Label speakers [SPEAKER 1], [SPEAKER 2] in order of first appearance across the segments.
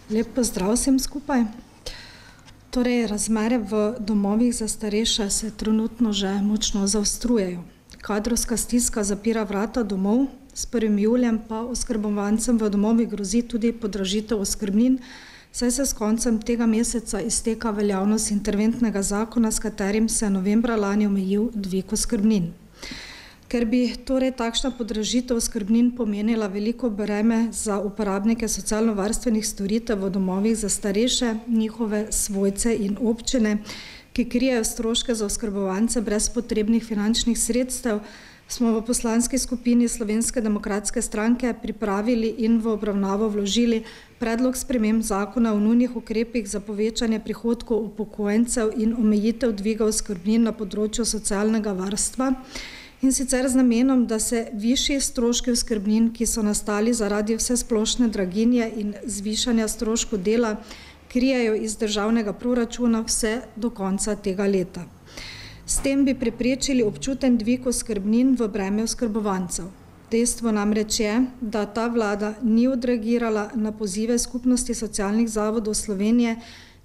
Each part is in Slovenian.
[SPEAKER 1] Lep pozdrav vsem skupaj. Torej, razmere v domovih za starejše se trenutno že močno zaostrujejo. Kadrovska stiska zapira vrata domov, s 1. julijem pa oskrbovancem v domovih grozi tudi podražitev oskrbnin, saj se s koncem tega meseca izteka veljavnost interventnega zakona, s katerim se novembra lani omejil dvig oskrbnin. Ker bi torej takšna podražitev oskrbnin pomenila veliko breme za uporabnike socialno-varstvenih storitev v domovih za starejše, njihove svojce in občine, ki krijejo stroške za oskrbovance brez potrebnih finančnih sredstev, smo v poslanski skupini Slovenske demokratske stranke pripravili in v obravnavo vložili predlog sprememb zakona o nujnih ukrepih za povečanje prihodkov upokojencev in omejitev dviga oskrbnin na področju socialnega varstva, in sicer z namenom, da se višji stroški oskrbnin, ki so nastali zaradi vsesplošne draginje in zvišanja stroškov dela, krijejo iz državnega proračuna vse do konca tega leta. S tem bi preprečili občuten dvig oskrbnin v breme oskrbovancev. Dejstvo namreč je, da ta vlada ni odreagirala na pozive Skupnosti socialnih zavodov Slovenije,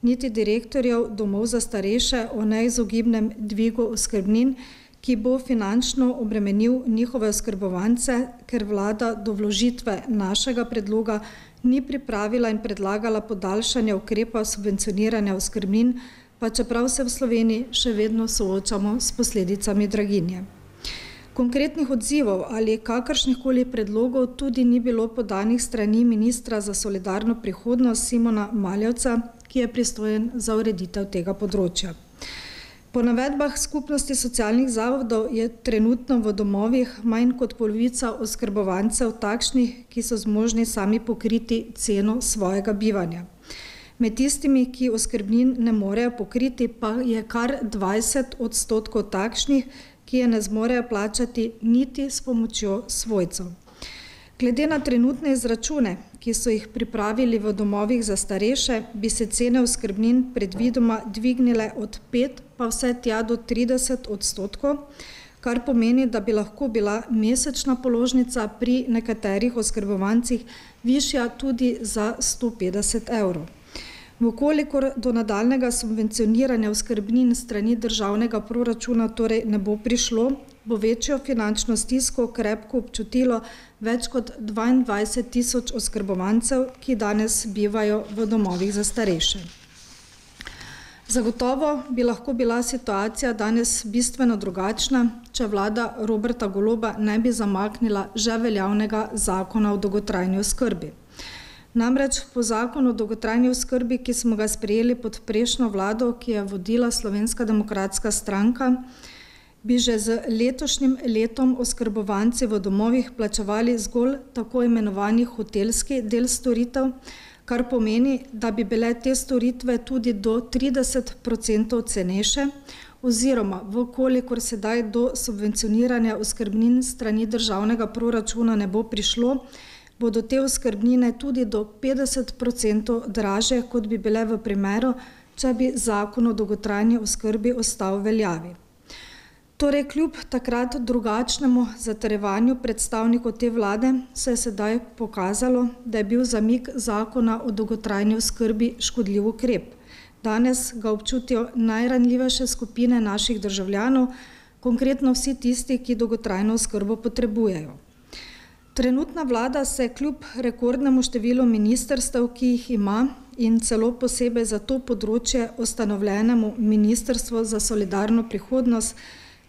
[SPEAKER 1] niti direktorjev domov za starejše o neizogibnem dvigu oskrbnin, ki bo finančno obremenil njihove oskrbovance, ker vlada do vložitve našega predloga ni pripravila in predlagala podaljšanje ukrepa subvencioniranja oskrbnin, pa čeprav se v Sloveniji še vedno soočamo s posledicami draginje. Konkretnih odzivov ali kakršnihkoli predlogov tudi ni bilo podanih strani ministra za solidarno prihodnost Simona Maljevca, ki je pristojen za ureditev tega področja. Po navedbah Skupnosti socialnih zavodov je trenutno v domovih manj kot polovica oskrbovancev takšnih, ki so zmožni sami pokriti ceno svojega bivanja. Med tistimi, ki oskrbnin ne morejo pokriti, pa je kar 20% takšnih, ki je ne zmorejo plačati niti s pomočjo svojcev. Glede na trenutne izračune, ki so jih pripravili v domovih za starejše, bi se cene oskrbnin predvidoma dvignile od 5 pa vse tja do 30%, kar pomeni, da bi lahko bila mesečna položnica pri nekaterih oskrbovancih višja tudi za 150 evrov. Vkolikor do nadaljnjega subvencioniranja oskrbnin strani državnega proračuna torej ne bo prišlo, bo večjo finančno stisko krepko občutilo več kot 22.000 oskrbovancev, ki danes bivajo v domovih za starejše. Zagotovo bi lahko bila situacija danes bistveno drugačna, če vlada Roberta Goloba ne bi zamaknila že veljavnega zakona o dolgotrajni oskrbi. Namreč po zakonu o dolgotrajni oskrbi, ki smo ga sprejeli pod prejšnjo vlado, ki je vodila Slovenska demokratska stranka, bi že z letošnjim letom oskrbovanci v domovih plačevali zgolj tako imenovani hotelski del storitev, kar pomeni, da bi bile te storitve tudi do 30% cenejše, oziroma vkolikor sedaj do subvencioniranja oskrbnin strani državnega proračuna ne bo prišlo, bodo te oskrbnine tudi do 50% dražje, kot bi bile v primeru, če bi zakon o dolgotrajni oskrbi ostal v veljavi. Torej, kljub takrat drugačnemu zatrjevanju predstavnikov te vlade se je sedaj pokazalo, da je bil zamik zakona o dolgotrajni oskrbi škodljiv ukrep. Danes ga občutijo najranljivejše skupine naših državljanov, konkretno vsi tisti, ki dolgotrajno oskrbo potrebujejo. Trenutna vlada se kljub rekordnemu številu ministrstev, ki jih ima, in celo posebej za to področje ustanovljenemu Ministrstvu za solidarno prihodnost,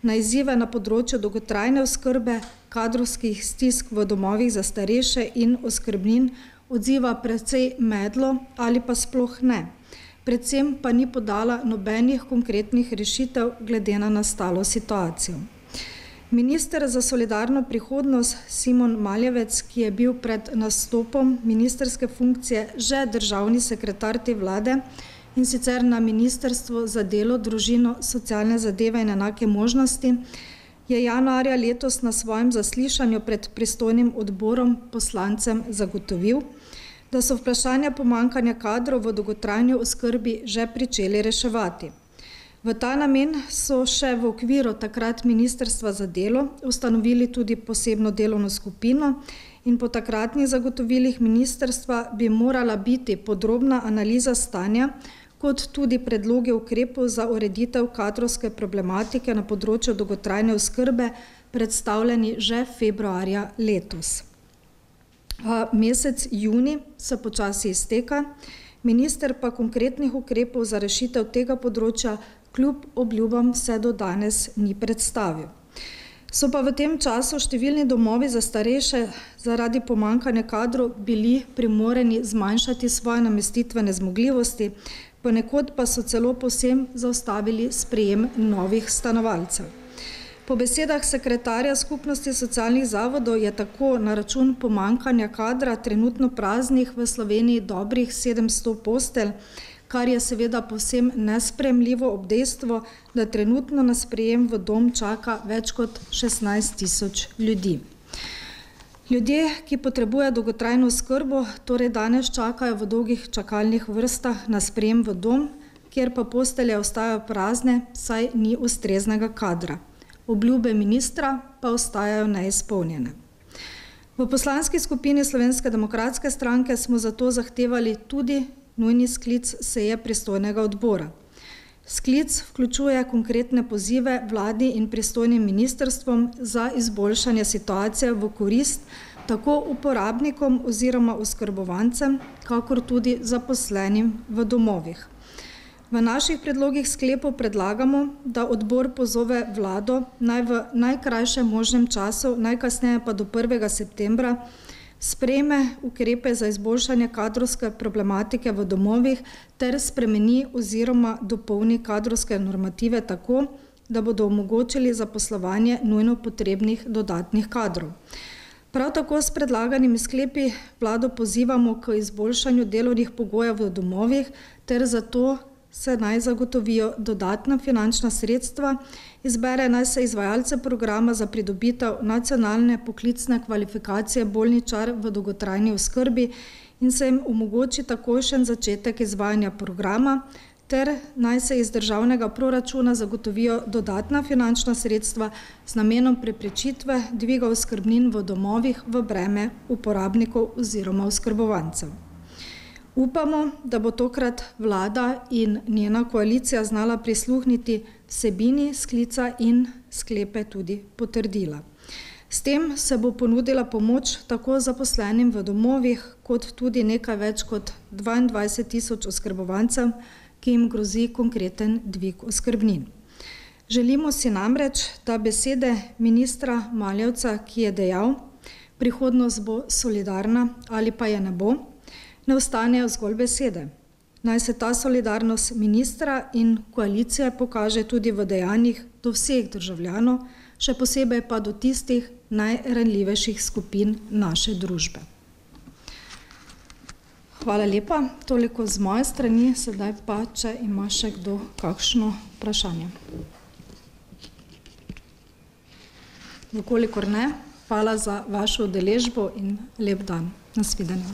[SPEAKER 1] na izzive na področju dolgotrajne oskrbe, kadrovskih stisk v domovih za starejše in oskrbnin odziva precej medlo ali pa sploh ne. Predvsem pa ni podala nobenih konkretnih rešitev glede na nastalo situacijo. Minister za solidarno prihodnost Simon Maljevec, ki je bil pred nastopom ministrske funkcije že državni sekretar te vlade, in sicer na Ministrstvu za delo, družino, socialne zadeve in enake možnosti, je januarja letos na svojem zaslišanju pred pristojnim odborom poslancem zagotovil, da so vprašanja pomanjkanja kadrov v dolgotrajni oskrbi že pričeli reševati. V ta namen so še v okviru takrat Ministrstva za delo ustanovili tudi posebno delovno skupino in po takratnih zagotovilih ministrstva bi morala biti podrobna analiza stanja kot tudi predloge ukrepov za ureditev kadrovske problematike na področju dolgotrajne oskrbe predstavljeni že februarja letos. Mesec junij se počasi izteka, minister pa konkretnih ukrepov za rešitev tega področja kljub obljubam vse do danes ni predstavil. So pa v tem času številni domovi za starejše zaradi pomanjkanja kadrov bili primorani zmanjšati svoje namestitvene zmogljivosti, ponekod pa so celo povsem zaustavili sprejem novih stanovalcev. Po besedah sekretarja Skupnosti socialnih zavodov je tako na račun pomanjkanja kadra trenutno praznih v Sloveniji dobrih 700 postelj, kar je seveda povsem nesprejemljivo ob dejstvu, da trenutno na sprejem v dom čaka več kot 16.000 ljudi. Ljudje, ki potrebujejo dolgotrajno oskrbo, torej danes čakajo v dolgih čakalnih vrstah na sprejem v dom, kjer pa postelje ostajajo prazne, saj ni ustreznega kadra. Obljube ministra pa ostajajo neizpolnjene. V poslanski skupini Slovenske demokratske stranke smo zato zahtevali tudi nujni sklic seje pristojnega odbora. Sklic vključuje konkretne pozive vladi in pristojnim ministrstvom za izboljšanje situacije v korist tako uporabnikom oziroma oskrbovancem, kakor tudi zaposlenim v domovih. V naših predlogih sklepov predlagamo, da odbor pozove vlado naj v najkrajšem možnem času, najkasneje pa do 1. septembra, sprejme ukrepe za izboljšanje kadrovske problematike v domovih ter spremeni oziroma dopolni kadrovske normative tako, da bodo omogočili zaposlovanje nujno potrebnih dodatnih kadrov. Prav tako s predlaganimi sklepi vlado pozivamo k izboljšanju delovnih pogojev v domovih ter zato se naj zagotovijo dodatna finančna sredstva, izbere naj se izvajalce programa za pridobitev nacionalne poklicne kvalifikacije bolničar v dolgotrajni oskrbi in se jim omogoči takojšen začetek izvajanja programa, ter naj se iz državnega proračuna zagotovijo dodatna finančna sredstva z namenom preprečitve dviga oskrbnin v domovih v breme uporabnikov oziroma oskrbovancev. Upamo, da bo tokrat vlada in njena koalicija znala prisluhniti vsebini sklica in sklepe tudi potrdila. S tem se bo ponudila pomoč tako zaposlenim v domovih, kot tudi nekaj več kot 22.000 oskrbovancev, ki jim grozi konkreten dvig oskrbnin. Želimo si namreč, da besede ministra Maljevca, ki je dejal, prihodnost bo solidarna ali pa je ne bo, ne ostanejo zgolj besede. Naj se ta solidarnost ministra in koalicije pokaže tudi v dejanjih do vseh državljanov, še posebej pa do tistih najranljivejših skupin naše družbe. Hvala lepa, toliko z moje strani, sedaj pa, če ima še kdo kakšno vprašanje. Vkolikor ne, hvala za vašo udeležbo in lep dan. Nasvidenje.